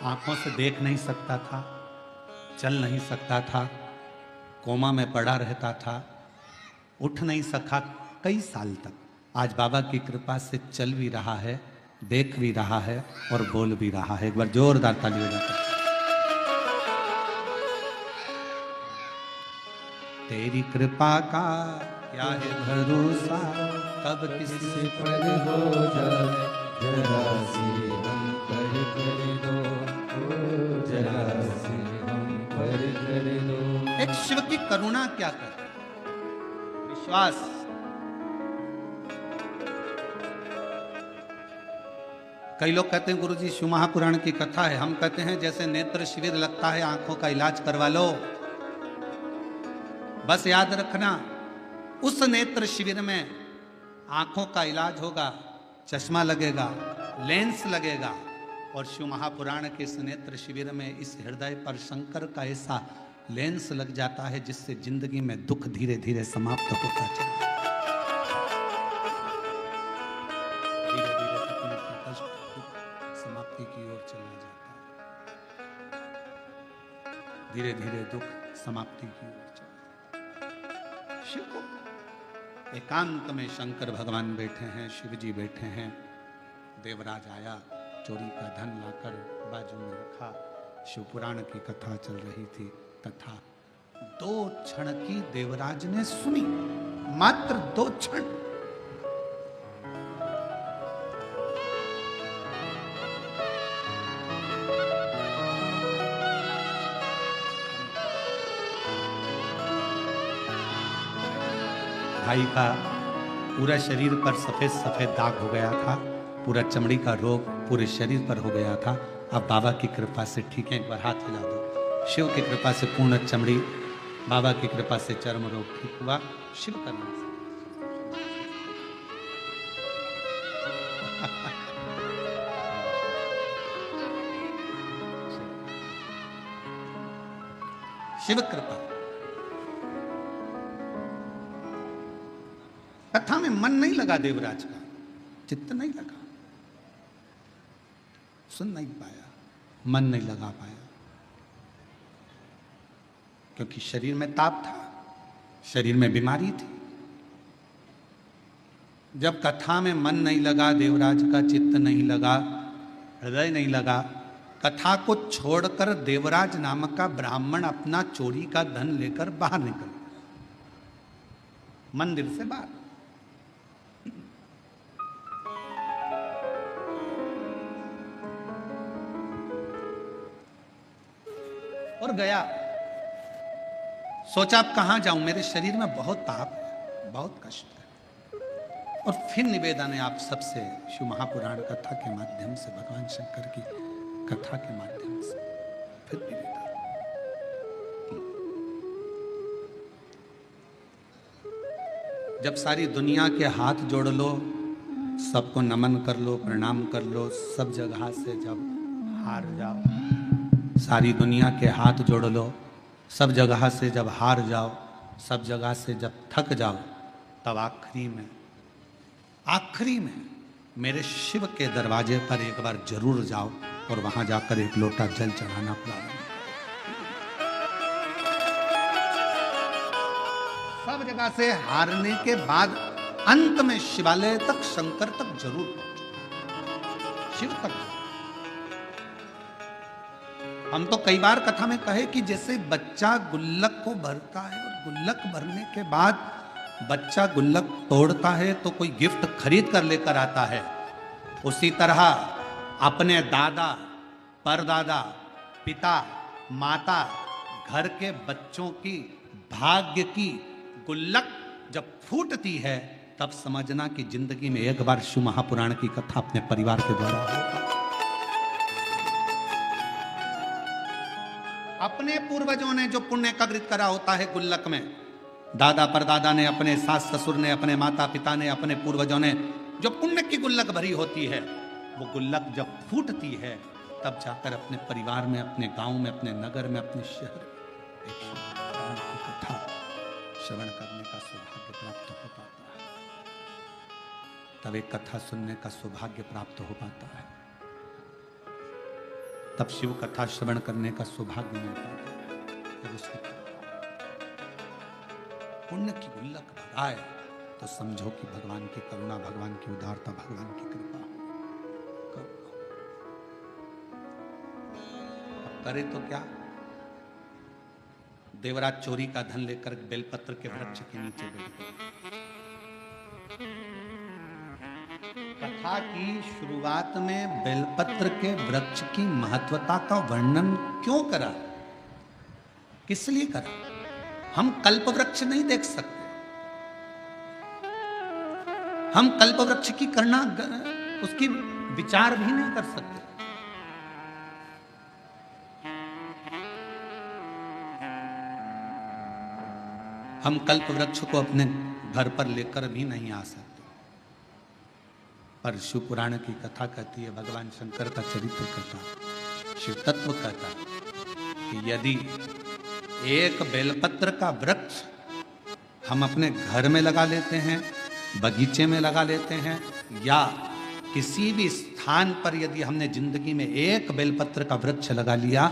आंखों से देख नहीं सकता था, चल नहीं सकता था, कोमा में पड़ा रहता था, उठ नहीं सका कई साल तक। आज बाबा की कृपा से चल भी रहा है, देख भी रहा है और बोल भी रहा है। एक बार जोरदार ताली हो जाता। तेरी कृपा का क्या है भरोसा, कब किसी पर हो जाए, जरा सी हम पर कर दो, ओ जरा सी हम पर कर दो। एक शिव की करुणा क्या कर, विश्वास। कई लोग कहते हैं गुरुजी शिव महापुराण की कथा है, हम कहते हैं जैसे नेत्र शिविर लगता है, आंखों का इलाज करवा लो। बस याद रखना, उस नेत्र शिविर में आंखों का इलाज होगा, चश्मा लगेगा, लेंस लगेगा, और शिव महापुराण के इस नेत्र शिविर में इस हृदय पर शंकर का ऐसा लेंस लग जाता है जिससे जिंदगी में दुख धीरे धीरे समाप्त होता चला, धीरे धीरे तकलीफ कष्ट दुख समाप्ति की ओर चला जाता है, धीरे धीरे दुख समाप्ति की ओर चला जाता है। शिव को एकांत में शंकर भगवान बैठे हैं, शिव जी बैठे हैं। देवराज आया, चोरी का धन लाकर बाजू में रखा। शिव पुराण की कथा चल रही थी। कथा 2 क्षण की देवराज ने सुनी, मात्र 2 क्षण। भाई का पूरा शरीर पर सफेद सफेद दाग हो गया था, पूरा चमड़ी का रोग पूरे शरीर पर हो गया था। अब बाबा की कृपा से ठीक है, एक बार हाथ हिला दो। शिव की कृपा से पूर्ण चमड़ी, बाबा की कृपा से चर्म रोग ठीक हुआ। शिव करना शिव कृपा। कथा में मन नहीं लगा देवराज का, चित्त नहीं लगा, सुन नहीं पाया, मन नहीं लगा पाया, क्योंकि शरीर में ताप था, शरीर में बीमारी थी। जब कथा में मन नहीं लगा, देवराज का चित्त नहीं लगा, हृदय नहीं लगा, कथा को छोड़कर देवराज नामक का ब्राह्मण अपना चोरी का धन लेकर बाहर निकल, मंदिर से बाहर। और गया, सोचा अब कहां जाऊं, मेरे शरीर में बहुत ताप है, बहुत कष्ट है। और फिर निवेदन है आप सबसे, शिव महापुराण कथा के माध्यम से, भगवान शंकर की कथा के माध्यम से फिर निवेदन। जब सारी दुनिया के हाथ जोड़ लो, सबको नमन कर लो, प्रणाम कर लो, सब जगह से जब हार जाओ, सारी दुनिया के हाथ जोड़ लो, सब जगह से जब हार जाओ, सब जगह से जब थक जाओ, तब आखिरी में मेरे शिव के दरवाजे पर एक बार जरूर जाओ और वहां जाकर एक लोटा जल चढ़ाना प्रारंभ। सब जगह से हारने के बाद अंत में शिवालय तक, शंकर तक जरूर पहुंचो। शिव कथा। हम तो कई बार कथा में कहे कि जैसे बच्चा गुल्लक को भरता है और गुल्लक भरने के बाद बच्चा गुल्लक तोड़ता है तो कोई गिफ्ट खरीद कर लेकर आता है, उसी तरह अपने दादा, परदादा, पिता, माता, घर के बच्चों की भाग्य की गुल्लक जब फूटती है तब समझना कि जिंदगी में एक बार शिव महापुराण की कथा अपने परिवार के द्वारा होगा। अपने पूर्वजों ने जो पुण्य कवरित करा होता है गुल्लक में, दादा परदादा ने, अपने सास ससुर ने, अपने माता पिता ने, अपने पूर्वजों ने जो पुण्य की गुल्लक भरी होती है, वो गुल्लक जब फूटती है तब जाकर अपने परिवार में, अपने गांव में, अपने नगर में, अपने शहर में एक शिव महापुराण की कथा श्रवण करने का सौभाग्य प्राप्त हो पाता है। तब एक कथा सुनने का सौभाग्य प्राप्त हो पाता है, तब शिव कथा श्रवण करने का सौभाग्य मिल पाता है। जब उसकी पुण्य की गुल्लक भराए तो समझो कि भगवान की करुणा, भगवान की उदारता, भगवान की कृपा अब करे तो क्या? देवराज चोरी का धन लेकर बेलपत्र के वृक्ष के नीचे बैठ गए। कथा की शुरुआत में बेलपत्र के वृक्ष की महत्वता का वर्णन क्यों करा, किस लिए करा? हम कल्प वृक्ष नहीं देख सकते, हम कल्प वृक्ष की करना, उसकी विचार भी नहीं कर सकते। हम कल्प वृक्ष को अपने घर पर लेकर भी नहीं आ सकते। पर शिव पुराण की कथा कहती है, भगवान शंकर का चरित्र कहता, शिव तत्व कहता कि यदि एक बेलपत्र का वृक्ष हम अपने घर में लगा लेते हैं, बगीचे में लगा लेते हैं, या किसी भी स्थान पर यदि हमने जिंदगी में एक बेलपत्र का वृक्ष लगा लिया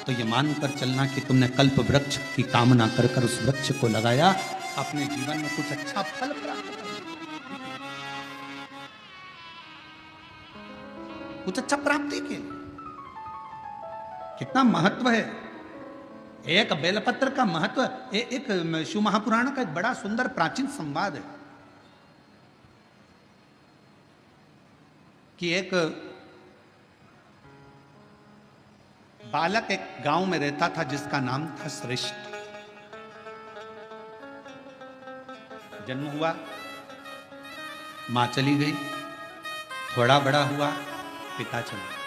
तो ये मानकर चलना कि तुमने कल्प वृक्ष की कामना कर कर उस वृक्ष को लगाया, अपने जीवन में कुछ अच्छा फल प्राप्त कर, कुछ अच्छा प्राप्ति के लिए। कितना महत्व है एक बेलपत्र का महत्व। एक शिव महापुराण का एक बड़ा सुंदर प्राचीन संवाद है कि एक बालक एक गांव में रहता था जिसका नाम था श्रेष्ठ। जन्म हुआ, मां चली गई, थोड़ा बड़ा हुआ, पिता चला गया।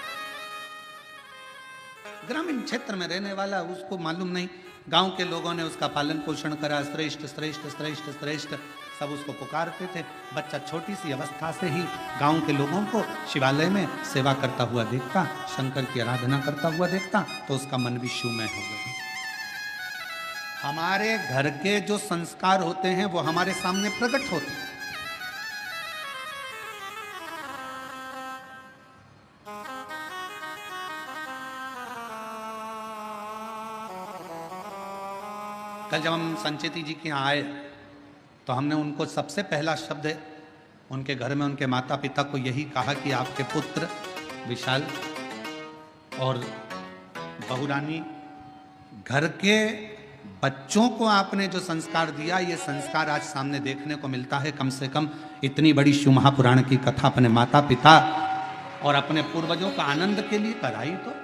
ग्रामीण क्षेत्र में रहने वाला, उसको मालूम नहीं, गांव के लोगों ने उसका पालन पोषण करा, श्रेष्ठ श्रेष्ठ श्रेष्ठ श्रेष्ठ सब उसको पुकारते थे। बच्चा छोटी सी अवस्था से ही गांव के लोगों को शिवालय में सेवा करता हुआ देखता, शंकर की आराधना करता हुआ देखता, तो उसका मन भी शिवमय हो गया। हमारे घर के जो संस्कार होते हैं वो हमारे सामने प्रकट होते हैं। कल जब हम संचेती जी के यहाँ आए तो हमने उनको सबसे पहला शब्द उनके घर में उनके माता पिता को यही कहा कि आपके पुत्र विशाल और बहुरानी, घर के बच्चों को आपने जो संस्कार दिया, ये संस्कार आज सामने देखने को मिलता है। कम से कम इतनी बड़ी शिव महापुराण की कथा अपने माता पिता और अपने पूर्वजों का आनंद के लिए कराई तो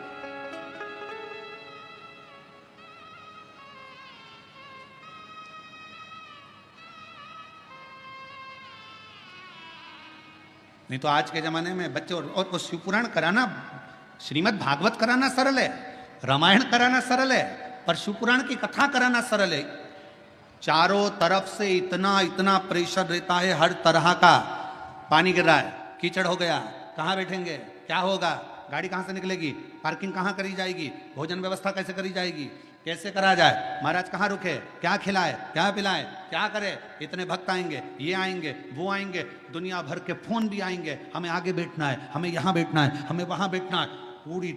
नहीं तो आज के जमाने में बच्चे और शिव पुराण कराना, श्रीमद् भागवत कराना सरल है, रामायण कराना सरल है, पर शिव पुराण की कथा कराना सरल है। चारों तरफ से इतना इतना प्रेशर रहता है, हर तरह का। पानी गिर रहा है, कीचड़ हो गया, कहाँ बैठेंगे, क्या होगा, गाड़ी कहाँ से निकलेगी, पार्किंग कहाँ करी जाएगी, भोजन व्यवस्था कैसे करी जाएगी, कैसे करा जाए, महाराज कहाँ रुके, क्या खिलाए, क्या पिलाए, क्या करे, इतने भक्त आएंगे, ये आएंगे, वो आएंगे, दुनिया भर के फोन भी आएंगे, हमें आगे बैठना है, हमें यहाँ बैठना है, हमें वहाँ बैठना है, पूरी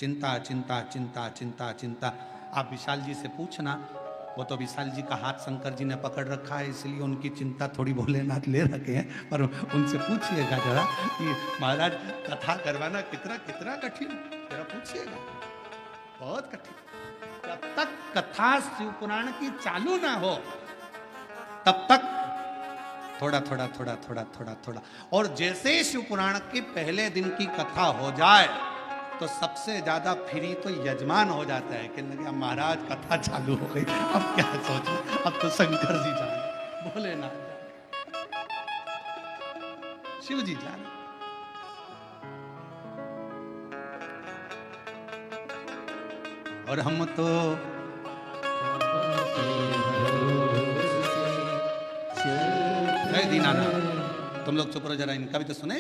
चिंता चिंता चिंता चिंता चिंता। आप विशाल जी से पूछना, वो तो विशाल जी का हाथ शंकर जी ने पकड़ रखा है, इसलिए उनकी चिंता थोड़ी भोलेनाथ ले रखे हैं। पर उनसे पूछिएगा जरा कि महाराज कथा करवाना कितना कितना कठिन, जरा पूछिएगा, बहुत कठिन। जब तक कथा शिव पुराण की चालू ना हो तब तक थोड़ा थोड़ा थोड़ा थोड़ा थोड़ा थोड़ा, और जैसे ही शिव पुराण के पहले दिन की कथा हो जाए तो सबसे ज्यादा फ्री तो यजमान हो जाता है कि लगे महाराज कथा चालू हो गई, अब क्या सोचो, अब तो शंकर जी जाने, भोलेनाथ जाने, शिव जी जाने। और हम तो दीनानाथ, तुम लोग चुप रहो जरा, इनका भी तो सुने,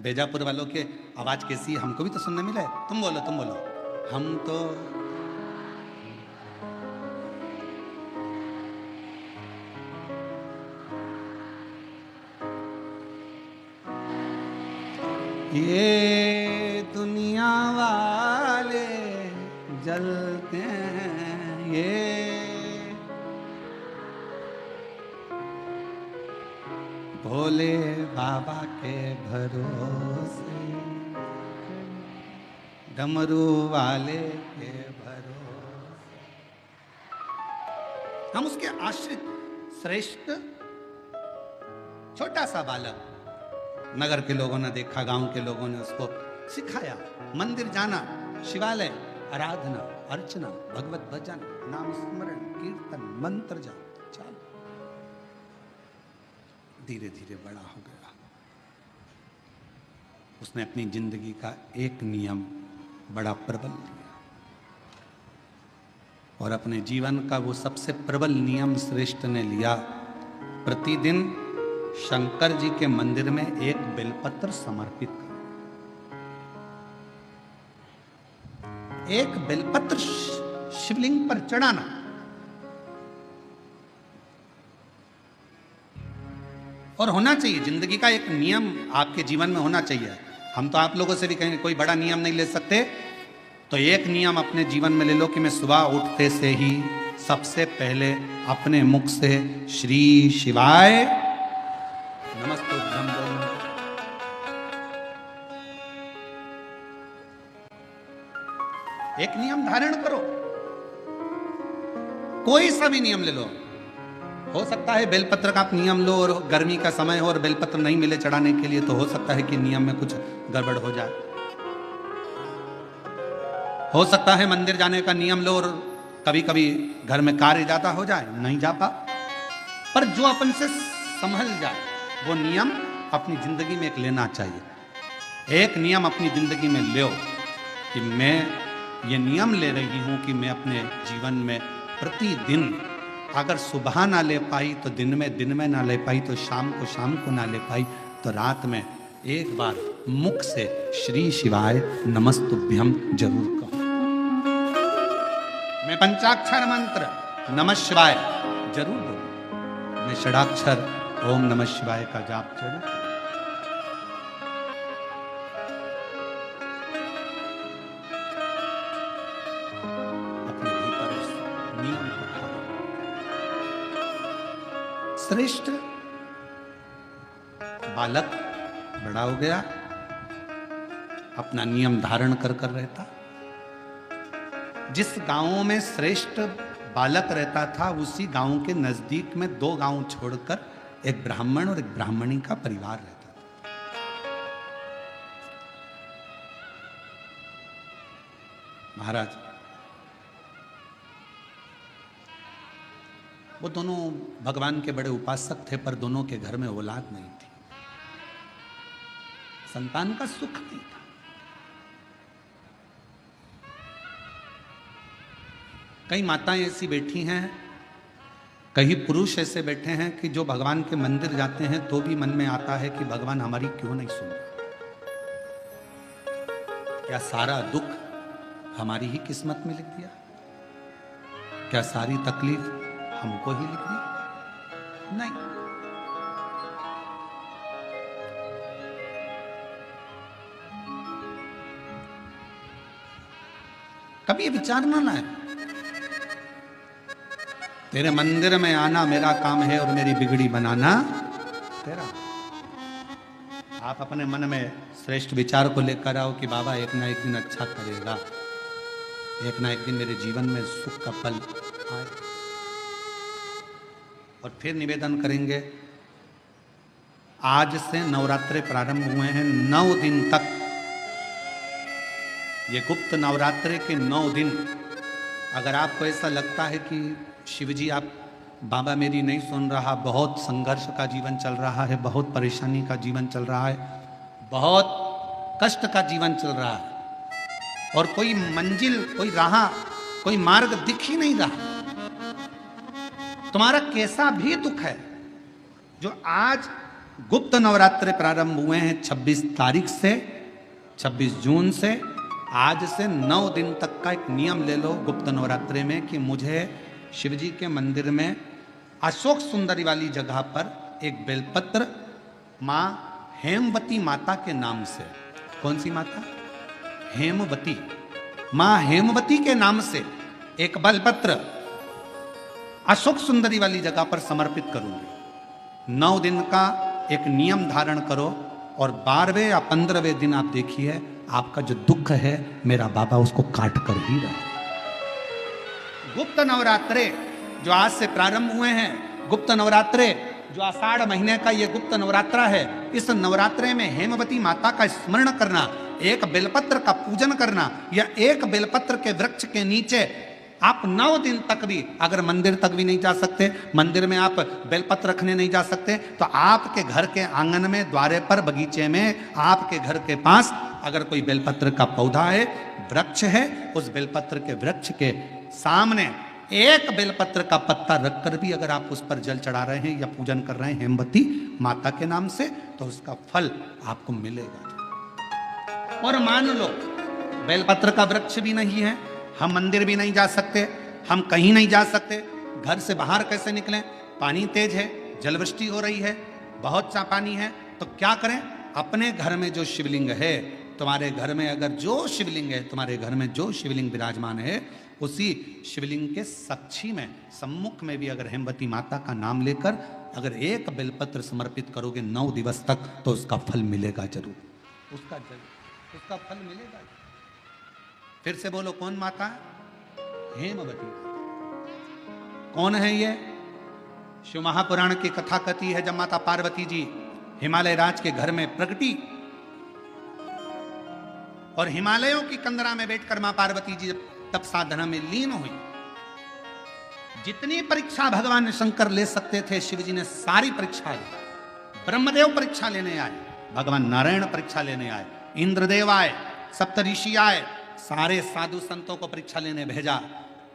बेजापुर वालों के आवाज कैसी है हमको भी तो सुनने मिला है। तुम बोलो तुम बोलो। हम तो ये दुनिया वाले जलते हैं, ये भोले बाबा के भरोसे, डमरू वाले के भरोसे, हम उसके आश्रित श्रेष्ठ छोटा सा बालक। नगर के लोगों ने देखा, गांव के लोगों ने उसको सिखाया, मंदिर जाना, शिवालय, आराधना, अर्चना, भगवत भजन, नाम स्मरण, कीर्तन, मंत्र जाप, चल धीरे धीरे बड़ा हो गया। उसने अपनी जिंदगी का एक नियम बड़ा प्रबल लिया और अपने जीवन का वो सबसे प्रबल नियम श्रेष्ठ ने लिया, प्रतिदिन शंकर जी के मंदिर में एक बेलपत्र समर्पित करो। एक बेलपत्र शिवलिंग पर चढ़ाना। और होना चाहिए, जिंदगी का एक नियम आपके जीवन में होना चाहिए। हम तो आप लोगों से भी कहेंगे कोई बड़ा नियम नहीं ले सकते, तो एक नियम अपने जीवन में ले लो कि मैं सुबह उठते से ही सबसे पहले अपने मुख से श्री शिवाय नमस्तुभ्यं बोलूं। एक नियम धारण करो, कोई सा भी नियम ले लो। हो सकता है बेलपत्र का आप नियम लो और गर्मी का समय हो और बेलपत्र नहीं मिले चढ़ाने के लिए, तो हो सकता है कि नियम में कुछ गड़बड़ हो जाए। हो सकता है मंदिर जाने का नियम लो और कभी कभी घर में कार्य ज्यादा हो जाए, नहीं जा पा, पर जो अपन से संभल जाए वो नियम अपनी जिंदगी में एक लेना चाहिए। एक नियम अपनी जिंदगी में लो कि मैं ये नियम ले रही हूं कि मैं अपने जीवन में प्रतिदिन अगर सुबह ना ले पाई तो दिन में ना ले पाई तो शाम को ना ले पाई तो रात में एक बार मुख से श्री शिवाय नमस्तुभ्यं जरूर कहो। मैं पंचाक्षर मंत्र नमः शिवाय जरूर बोलूं, मैं षडाक्षर ओम नमः शिवाय का जाप जरूर। अपने भीतर उस नियम को ढालो। श्रेष्ठ बालक बड़ा हो गया, अपना नियम धारण कर कर रहता। जिस गांव में श्रेष्ठ बालक रहता था उसी गांव के नजदीक में 2 गांव छोड़कर एक ब्राह्मण और एक ब्राह्मणी का परिवार रहता था। महाराज वो दोनों भगवान के बड़े उपासक थे, पर दोनों के घर में औलाद नहीं थी, संतान का सुख नहीं था। कई माताएं ऐसी बैठी हैं, कई पुरुष ऐसे बैठे हैं कि जो भगवान के मंदिर जाते हैं तो भी मन में आता है कि भगवान हमारी क्यों नहीं सुन रहा। क्या सारा दुख हमारी ही किस्मत में लिख दिया? क्या सारी तकलीफ हमको ही लिख दी? नहीं। कभी विचार ना लाए तेरे मंदिर में आना मेरा काम है और मेरी बिगड़ी बनाना तेरा। आप अपने मन में श्रेष्ठ विचार को लेकर आओ कि बाबा एक ना एक दिन अच्छा करेगा, एक ना एक दिन मेरे जीवन में सुख का पल आए। और फिर निवेदन करेंगे, आज से नवरात्रे प्रारंभ हुए हैं, 9 दिन तक ये गुप्त नवरात्रे के 9 दिन। अगर आपको ऐसा लगता है कि शिवजी आप बाबा मेरी नहीं सुन रहा, बहुत संघर्ष का जीवन चल रहा है, बहुत परेशानी का जीवन चल रहा है, बहुत कष्ट का जीवन चल रहा है और कोई मंजिल, कोई राह, कोई मार्ग दिख ही नहीं रहा, तुम्हारा कैसा भी दुख है, जो आज गुप्त नवरात्रे प्रारंभ हुए हैं 26 तारीख से, 26 जून से, आज से 9 दिन तक का एक नियम ले लो गुप्त नवरात्रे में कि मुझे शिवजी के मंदिर में अशोक सुंदरी वाली जगह पर एक बेलपत्र माँ हेमवती माता के नाम से, कौन सी माता? हेमवती, माँ हेमवती के नाम से एक बेलपत्र अशोक सुंदरी वाली जगह पर समर्पित करूंगी। 9 दिन का एक नियम धारण करो और 12वें या 15वें दिन आप देखिए आपका जो दुख है मेरा बाबा उसको काट कर ही रहा है। गुप्त नवरात्रे जो आज से प्रारंभ हुए हैं, गुप्त नवरात्रे जो आषाढ़ महीने का ये गुप्त नवरात्रा है, इस नवरात्रे में हेमवती माता का स्मरण करना, एक बेलपत्र का पूजन करना, या एक बेलपत्र के वृक्ष के नीचे आप 9 दिन तक भी, अगर मंदिर तक भी नहीं जा सकते, मंदिर में आप बेलपत्र रखने नहीं जा सकते, तो आपके घर के आंगन में, द्वारे पर, बगीचे में, आपके घर के पास अगर कोई बेलपत्र का पौधा है, वृक्ष है, उस बेलपत्र के वृक्ष के सामने एक बेलपत्र का पत्ता रखकर भी अगर आप उस पर जल चढ़ा रहे हैं या पूजन कर रहे हैं हेमवती माता के नाम से, तो उसका फल आपको मिलेगा। और मान लो बेलपत्र का वृक्ष भी नहीं है, हम मंदिर भी नहीं जा सकते, हम कहीं नहीं जा सकते, घर से बाहर कैसे निकलें? पानी तेज है, जलवृष्टि हो रही है, बहुत सा पानी है, तो क्या करें? अपने घर में जो शिवलिंग है, तुम्हारे घर में अगर जो शिवलिंग है, तुम्हारे घर में जो शिवलिंग विराजमान है, उसी शिवलिंग के साक्षी में, सम्मुख में भी अगर हेमवती माता का नाम लेकर अगर एक बेलपत्र समर्पित करोगे 9 दिवस तक, तो उसका फल मिलेगा जरूर, उसका फल मिलेगा। फिर से बोलो, कौन माता? हेमवती। कौन है ये? शिव महापुराण की कथा कथी है, जब माता पार्वती जी हिमालय राज के घर में प्रगटी और हिमालयों की कंदरा में बैठकर मां पार्वती जी तप साधना में लीन हुई। जितनी परीक्षा भगवान शंकर ले सकते थे, शिव जी ने सारी परीक्षा ली। ब्रह्मदेव परीक्षा लेने आए, भगवान नारायण परीक्षा लेने आए, इंद्रदेव आए, सप्तऋषि आए, सारे साधु संतों को परीक्षा लेने भेजा,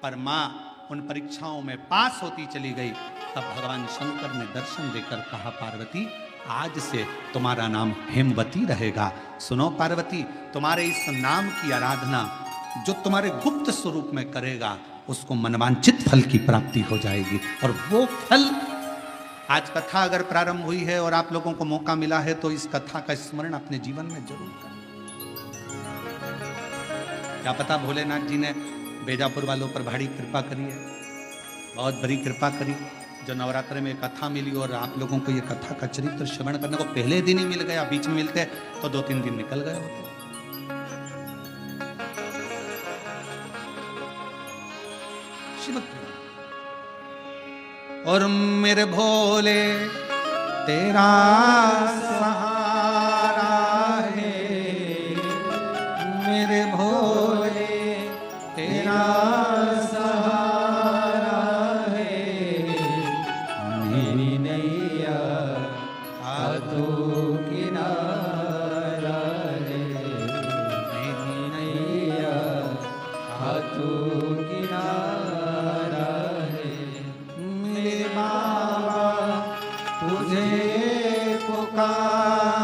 पर मां उन परीक्षाओं में पास होती चली गई। तब भगवान शंकर ने दर्शन देकर कहा, पार्वती आज से तुम्हारा नाम हेमवती रहेगा। सुनो पार्वती, तुम्हारे इस नाम की आराधना जो तुम्हारे गुप्त स्वरूप में करेगा, उसको मनवांछित फल की प्राप्ति हो जाएगी। और वो फल, आज कथा अगर प्रारंभ हुई है और आप लोगों को मौका मिला है, तो इस कथा का स्मरण अपने जीवन में जरूर करें। क्या पता भोलेनाथ जी ने बेजापुर वालों पर भारी कृपा करी है, बहुत बड़ी कृपा करी, जो नवरात्र में कथा मिली और आप लोगों को ये कथा का चरित्र श्रवण करने को पहले दिन ही मिल गया। बीच में मिलते तो 2-3 दिन निकल गए होते। शिव और मेरे भोले तेरा सहारा है, मेरे भोले तेरा सहारा है, मेरी नैया हाथों किनारा है, मेरी नैया हाथों किनारा है, मेरे बाबा तुझे पुकार